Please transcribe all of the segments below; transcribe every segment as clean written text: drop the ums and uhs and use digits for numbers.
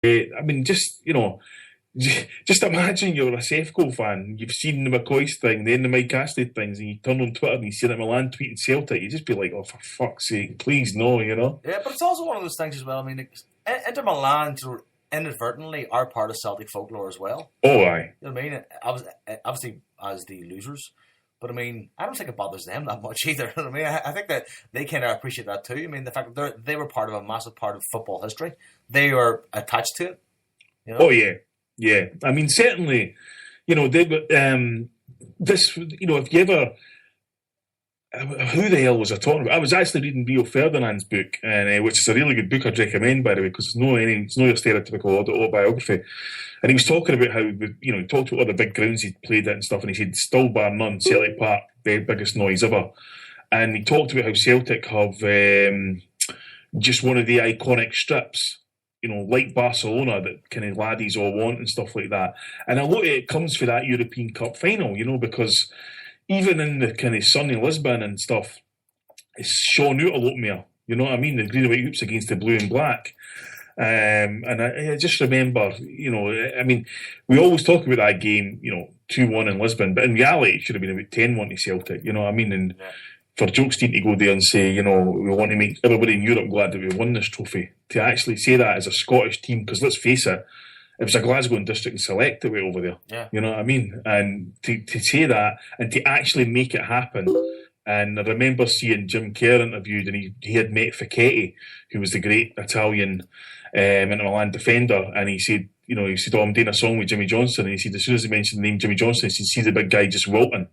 I mean, just imagine you're a Sefco fan. You've seen the McCoy's thing, then the Mike Astley things, and you turn on Twitter and you see that Milan tweeting Celtic. You just be like, "Oh, for fuck's sake, please no," you know? Yeah, but it's also one of those things as well. I mean, Inter Milan inadvertently are part of Celtic folklore as well. Oh, aye. You know what I mean? Obviously, as the losers. But I mean, I don't think it bothers them that much either. I mean, I think that they kind of appreciate that too. I mean, the fact that they were part of a massive part of football history, they are attached to it. You know? Oh yeah, yeah. I mean, certainly, they this. If you ever, who the hell was I talking about? I was actually reading Rio Ferdinand's book, and which is a really good book. I'd recommend, by the way, because it's no your stereotypical autobiography. And he was talking about how, he talked about all the big grounds he'd played at and stuff, and he said, still bar none, Celtic Park, the biggest noise ever. And he talked about how Celtic have just one of the iconic strips, like Barcelona, that kind of laddies all want and stuff like that. And a lot of it comes for that European Cup final, because even in the kind of sunny Lisbon and stuff, it's shone out a lot more. You know what I mean? The green and white hoops against the blue and black. And I just remember, I mean, we always talk about that game, 2-1 in Lisbon, but in reality, it should have been about 10-1 to Celtic, you know what I mean? And for Jokestein to go there and say, we want to make everybody in Europe glad that we won this trophy, to actually say that as a Scottish team, because let's face it, it was a Glasgow and District and Select that went over there, you know what I mean? And to say that, and to actually make it happen. And I remember seeing Jim Kerr interviewed, and he had met Facchetti, who was the great Italian Inter Milan defender, and he said, "Oh, I'm doing a song with Jimmy Johnson," and he said, as soon as he mentioned the name Jimmy Johnson, he said, "See the big guy just wilting,"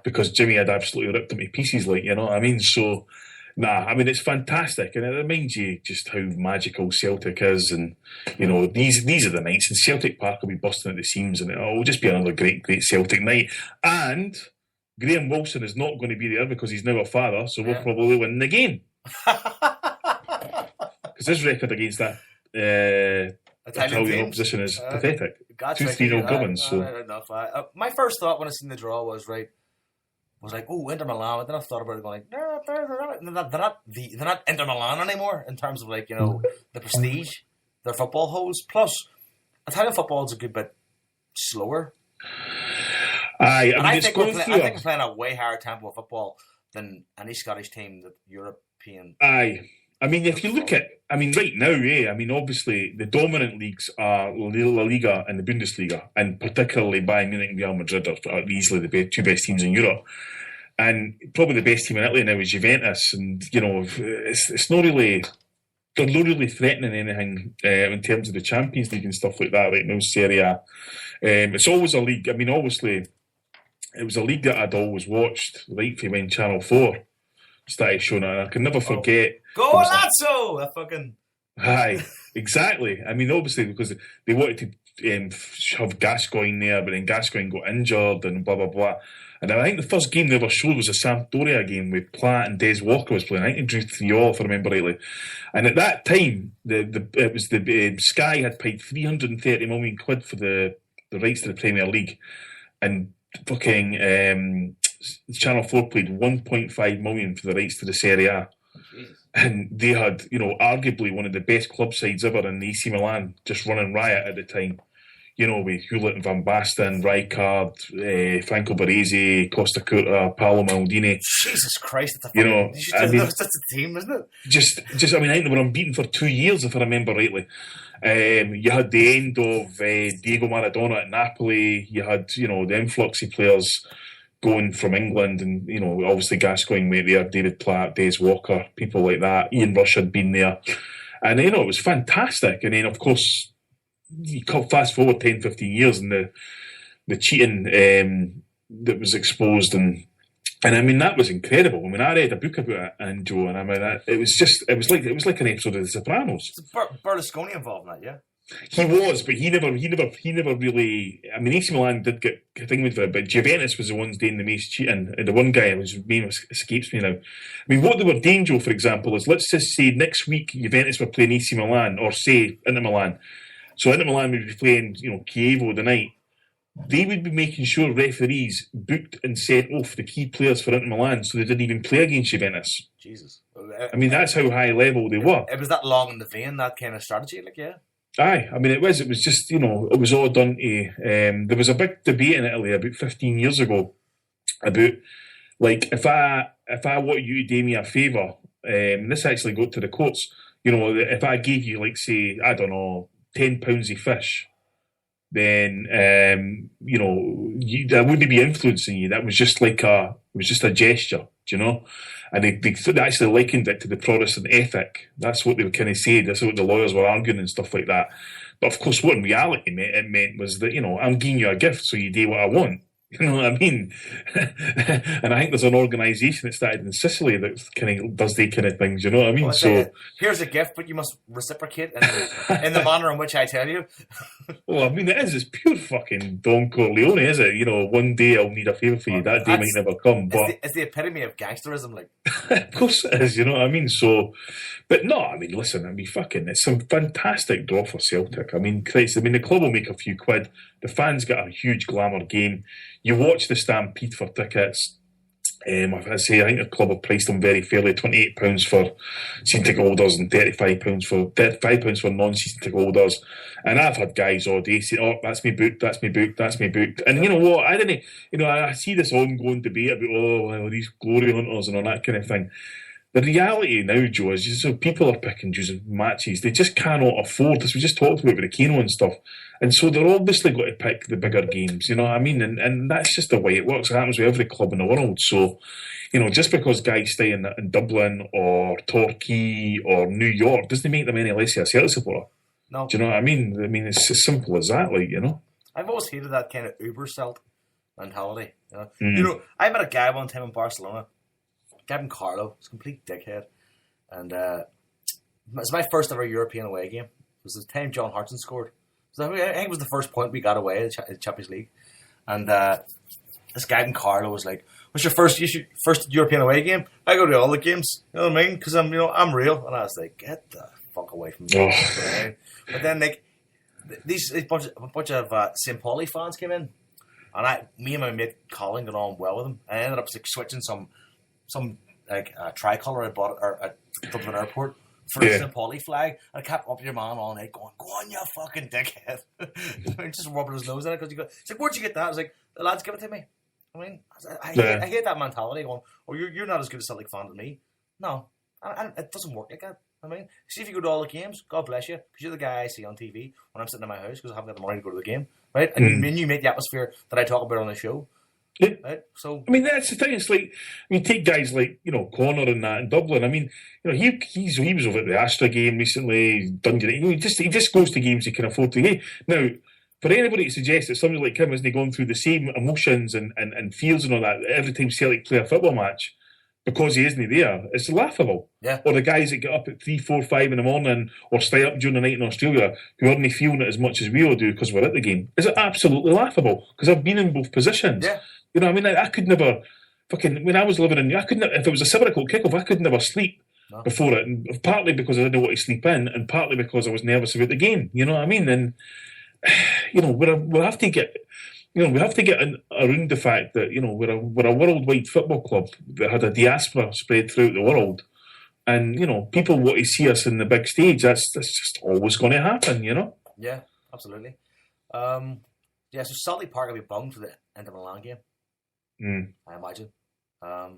because Jimmy had absolutely ripped him to pieces, like, you know what I mean? So, I mean, it's fantastic, and it reminds you just how magical Celtic is, and these are the nights, and Celtic Park will be busting at the seams, and it'll just be another great Celtic night, and Graham Wilson is not going to be there because he's now a father, so we'll probably win the game. Because his record against that Italian opposition is pathetic. 2-3-0 Gubbins. My first thought when I seen the draw was like, oh, Inter Milan. But then I thought about it going, they're not Inter Milan anymore in terms of the prestige their football holds. Plus, Italian football is a good bit slower. I think we're playing a way higher tempo of football than any Scottish team that European. I mean, if you look at, right now, obviously the dominant leagues are La Liga and the Bundesliga, and particularly Bayern Munich and Real Madrid are easily the two best teams in Europe. And probably the best team in Italy now is Juventus, and it's not really, they're not really threatening anything in terms of the Champions League and stuff like that right now. Serie A. It's always a league. I mean, obviously, it was a league that I'd always watched right from when Channel 4 started showing it. And I can never forget. Go Lazio! That fucking. Aye, exactly. I mean, obviously, because they wanted to have Gascoigne there, but then Gascoigne got injured and blah, blah, blah. And I think the first game they ever showed was a Sampdoria game with Platt and Des Walker was playing. I think they drew 3-3, if I remember rightly. And at that time, it was the Sky had paid 330 million quid for the rights to the Premier League. And fucking Channel 4 paid 1.5 million for the rights to the Serie A. Jesus. And they had, arguably one of the best club sides ever in the AC Milan, just running riot at the time. With Hewlett and Van Basten, Rijkaard, Franco Baresi, Costa Curta, Paolo Maldini. Jesus Christ, that's a team, isn't it? Just, I think they were unbeaten for 2 years, if I remember rightly. You had the end of Diego Maradona at Napoli. You had, the influx of players going from England, and obviously Gascoigne went there, David Platt, Des Walker, people like that. Ian Rush had been there, and it was fantastic. And then, of course, you fast forward 10, 15 years, and the cheating that was exposed, and I mean, that was incredible. I mean, I read a book about it, and Joe, and I mean, it was like an episode of The Sopranos. Berlusconi involved in that, yeah. He was, but he never really. I mean, AC Milan did get a thing with it, but Juventus was the ones doing the most cheating. The one guy whose name escapes me now. I mean, what they were doing, Joe, for example, is let's just say next week Juventus were playing AC Milan, or say Inter Milan. So Inter Milan would be playing, Chievo the night. They would be making sure referees booked and sent off the key players for Inter Milan, so they didn't even play against Juventus. Jesus. I mean, that's how high level they were. It was that long in the vein, that kind of strategy, like, yeah. Aye, I mean it was just it was all done to. There was a big debate in Italy about 15 years ago about like if I want you to do me a favour, this actually got to the courts. If I gave you like say I don't know £10 of fish, then that wouldn't be influencing you. That was just a gesture, do you know? And they actually likened it to the Protestant ethic. That's what they were kind of saying. That's what the lawyers were arguing and stuff like that. But of course, what in reality it meant was that I'm giving you a gift, so you do what I want. You know what I mean? And I think there's an organisation that started in Sicily that kind of does these kind of things. You know what I mean? So here's a gift, but you must reciprocate in the manner in which I tell you. Well, I mean, it's pure fucking Don Corleone, is it? One day I'll need a favour for you. That day might never come. But it's the epitome of gangsterism, like. Of course it is. You know what I mean? So, but no, I mean, listen, it's some fantastic draw for Celtic. I mean, Christ, the club will make a few quid. The fans get a huge glamour game. You watch the Stampede for tickets. I think the club have priced them very fairly. £28 for season ticket holders and £35 for non-season ticket holders. And I've had guys all day say, "Oh, that's me booked, that's me booked, that's me booked." And you know what? I didn't. I see this ongoing debate about these glory hunters and all that kind of thing. The reality now, Joe, is just so people are picking choosing matches. They just cannot afford this. We just talked about with the Keno and stuff. And so they're obviously going to pick the bigger games, you know what I mean? And that's just the way it works. It happens with every club in the world. So, just because guys stay in Dublin or Torquay or New York doesn't make them any less a Celtic supporter. No. Do you know what I mean? I mean, it's as simple as that, I've always hated that kind of uber Celt mentality. I met a guy one time in Barcelona, Gavin Carlo. He's a complete dickhead. And it was my first ever European away game. It was the time John Hartson scored. So I think it was the first point we got away in the Champions League. And this guy in Carlo was like, "What's your first European away game?" "I go to all the games." You know what I mean? Because I'm real. And I was like, "Get the fuck away from me." But then like a bunch of St. Pauli fans came in, and me and my mate Colin got on well with them. I ended up like switching some tricolour I bought at Dublin Airport for a St. Pauli flag. I kept up your man all night going, "Go on, you fucking dickhead." Just rubbing his nose in it because he's like, "Where'd you get that?" I was like, "The lads give it to me." I mean, I hate that mentality going, "Oh, you're not as good a Celtic fan as me." No, it doesn't work like that. I mean, see if you go to all the games, God bless you, because you're the guy I see on TV when I'm sitting in my house because I haven't got the money to go to the game, right? And you make the atmosphere that I talk about on the show. Yeah. Right? So I mean, that's the thing. It's like, take guys like Connor and that in Dublin. I mean, he was over at the Astra game recently. Dundee, he just goes to games he can afford to go. Now, for anybody to suggest that somebody like him isn't going through the same emotions and feels and all that every time Celtic play a football match because he isn't there, it's laughable. Yeah. Or the guys that get up at 3, 4, 5 in the morning or stay up during the night in Australia who aren't feeling it as much as we all do because we're at the game. Is it absolutely laughable? Because I've been in both positions. Yeah. You know what I mean? I could never when I was living in, if it was a 7 o'clock kickoff, I could never sleep before it. And partly because I didn't know what to sleep in, and partly because I was nervous about the game. You know what I mean? And we'll have to get, around the fact that we're a worldwide football club that had a diaspora spread throughout the world, and people want to see us in the big stage. That's just always going to happen. Yeah, absolutely. So Celtic Park will be bummed for the Inter Milan game. I imagine. I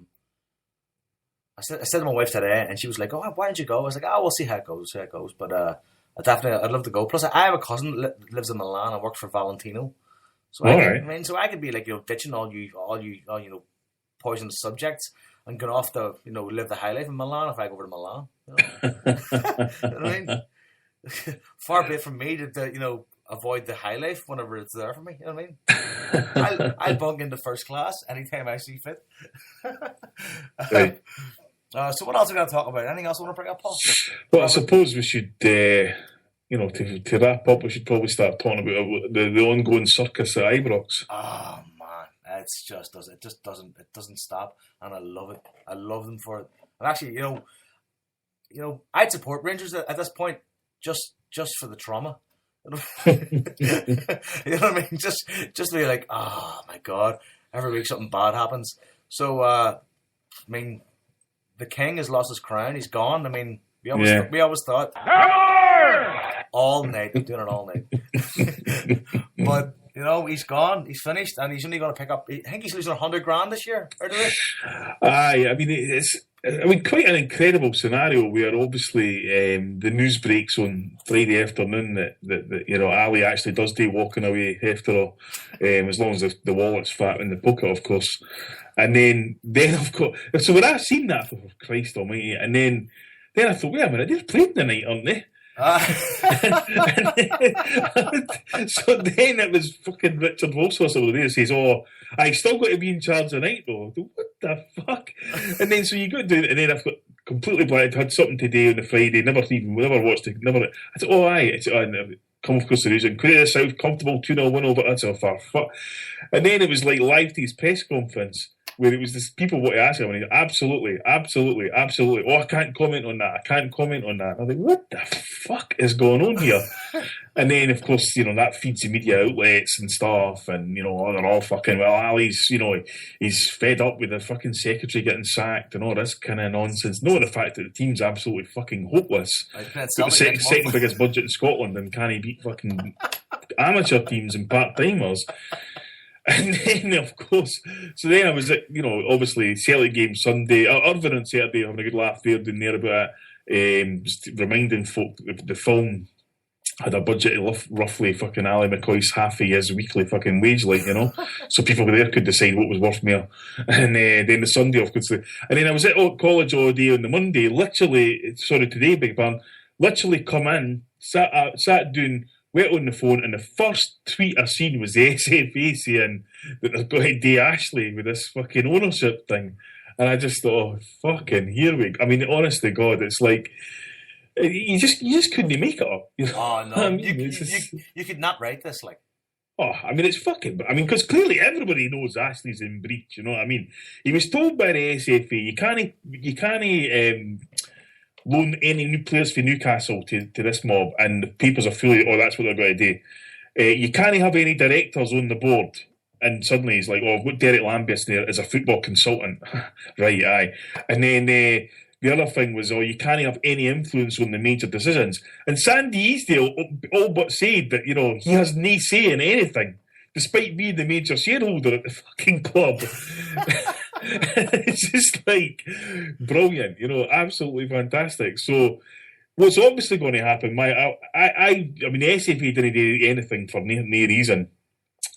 said to my wife today, and she was like, "Oh, why don't you go?" I was like, "Oh, we'll see how it goes." But I'd love to go. Plus, I have a cousin that lives in Milan and works for Valentino. So I could be like, ditching all you poisonous subjects and going off to live the high life in Milan if I go over to Milan. You know what I mean? Far be it from me to avoid the high life whenever it's there for me. You know what I mean? I'll bunk into first class anytime I see fit. Right. So what else are we going to talk about? Anything else you want to bring up, Paul? Well, I suppose we should, to wrap up, we should probably start talking about the ongoing circus at Ibrox. Oh man, it doesn't stop, and I love it. I love them for it. And actually, I'd support Rangers at this point just for the trauma. You know what I mean? Just be like, oh my God, every week something bad happens. So, the king has lost his crown. He's gone. I mean, we always thought all night. I'm doing it all night. But, you know, he's gone. He's finished. And he's only going to pick up... I think he's losing 100 grand this year. Or do Aye, I mean, it's quite an incredible scenario where obviously the news breaks on Friday afternoon that you know, Ali actually does do walking away after all, as long as the wallet's fat in the pocket, of course. And then of course, so when I seen that, I thought, oh, Christ almighty, and then I thought, wait a minute, they're playing tonight, aren't they? So then it was fucking Richard Wilson over there says, "Oh, I still got to be in charge tonight though." What the fuck? And then so you got to do it, and then I've got completely blanked. Had something to do on the Friday. Never watched it. Never. I said, "Oh, aye." It's come across the news and Queen of the South comfortable 2-0 win over. That's a far fuck. And then it was like live to his press conference, where it was this people what to ask him, and he's absolutely. Oh, I can't comment on that. And I was like, what the fuck is going on here? And then, of course, you know, that feeds the media outlets and stuff, and, you know, they're all fucking, well, Ali's, you know, he's fed up with the fucking secretary getting sacked and all this kind of nonsense. No, the fact that the team's absolutely fucking hopeless. Got the second biggest budget in Scotland, and can he beat fucking amateur teams and part-timers? And then, of course, so then I was, you know, obviously, Celtic game Sunday, Irvine on Saturday, having a good laugh there, doing there about it, just reminding folk the film had a budget of roughly fucking Ali McCoy's half of his weekly fucking wage, like, you know, so people there could decide what was worth more. And then the Sunday, of course, and then I was at college all day on the Monday, today, big pardon, literally come in, sat doing... went on the phone, and the first tweet I seen was the SFA saying that they're going to do Ashley with this fucking ownership thing. And I just thought, oh, fucking here we go. I mean, honest to God, it's like, you just couldn't make it up. You know? Oh, no. I mean, you could not write this, like. Oh, I mean, it's fucking... I mean, because clearly everybody knows Ashley's in breach, you know what I mean? He was told by the SFA, you can't loan any new players for Newcastle to this mob, and the papers are fully, that's what they're going to do. You can't have any directors on the board. And suddenly he's like, I've got Derek Lambert there as a football consultant. Right, aye. And then the other thing was, you can't have any influence on the major decisions. And Sandy Easdale all but said that, you know, he has no say in anything, despite being the major shareholder at the fucking club. It's just like brilliant, you know, absolutely fantastic. So what's obviously going to happen, I mean, the SFA didn't do anything for no reason.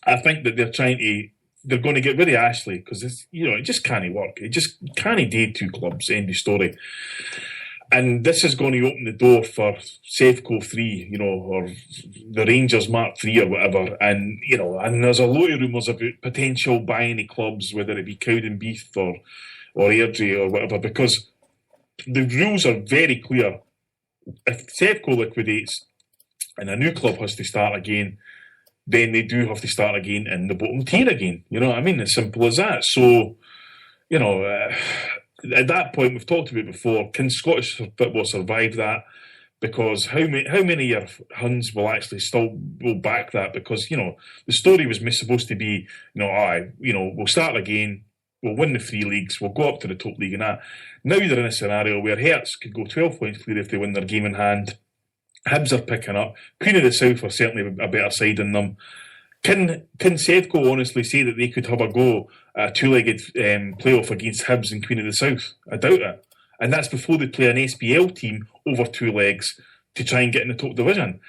I think that they're going to get rid of Ashley because it's, you know, it just can't work. It just can't do two clubs, end of story. And this is going to open the door for Sefco 3, you know, or the Rangers Mark 3 or whatever. And, you know, and there's a lot of rumours about potential buying of clubs, whether it be Cowdenbeath or Airdrie or whatever, because the rules are very clear. If Sefco liquidates and a new club has to start again, then they do have to start again in the bottom tier again. You know what I mean? As simple as that. So, you know... at that point, we've talked about it before, can Scottish football survive that? Because how many of your Huns will actually still will back that? Because, you know, the story was supposed to be, we'll start again, we'll win the 3 leagues, we'll go up to the top league and that. Now they're in a scenario where Hearts could go 12 points clear if they win their game in hand. Hibs are picking up. Queen of the South are certainly a better side than them. Can Sevco honestly say that they could have a go at a 2-legged playoff against Hibs and Queen of the South? I doubt it. And that's before they play an SPL team over 2 legs to try and get in the top division.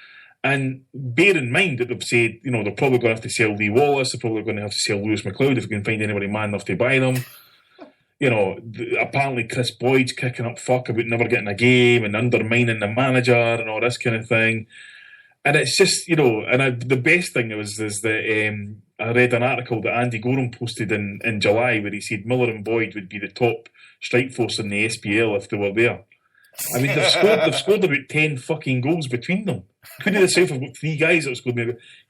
And bear in mind that they've said, you know, they're probably going to have to sell Lee Wallace, they're probably going to have to sell Lewis McLeod if we can find anybody man enough to buy them. You know, apparently Chris Boyd's kicking up fuck about never getting a game and undermining the manager and all this kind of thing. And it's just, you know, and the best thing is that I read an article that Andy Gorham posted in July where he said Miller and Boyd would be the top strike force in the SPL if they were there. I mean, they've scored about 10 fucking goals between them. Queen of the South have got 3 guys that have scored,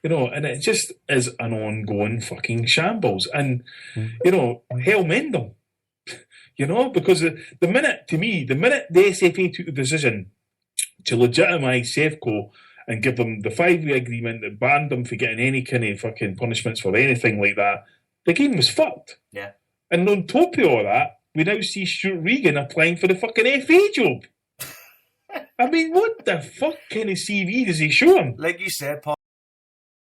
you know, and it just is an ongoing fucking shambles. And, you know, hell mend them. You know, because the minute the SFA took the decision to legitimise Sefco and give them the 5-year agreement that banned them from getting any kind of fucking punishments for anything like that, the game was fucked. Yeah. And on top of all that, we now see Stuart Regan applying for the fucking FA job. I mean, what the fuck kind of CV does he show him? Like you said, Paul.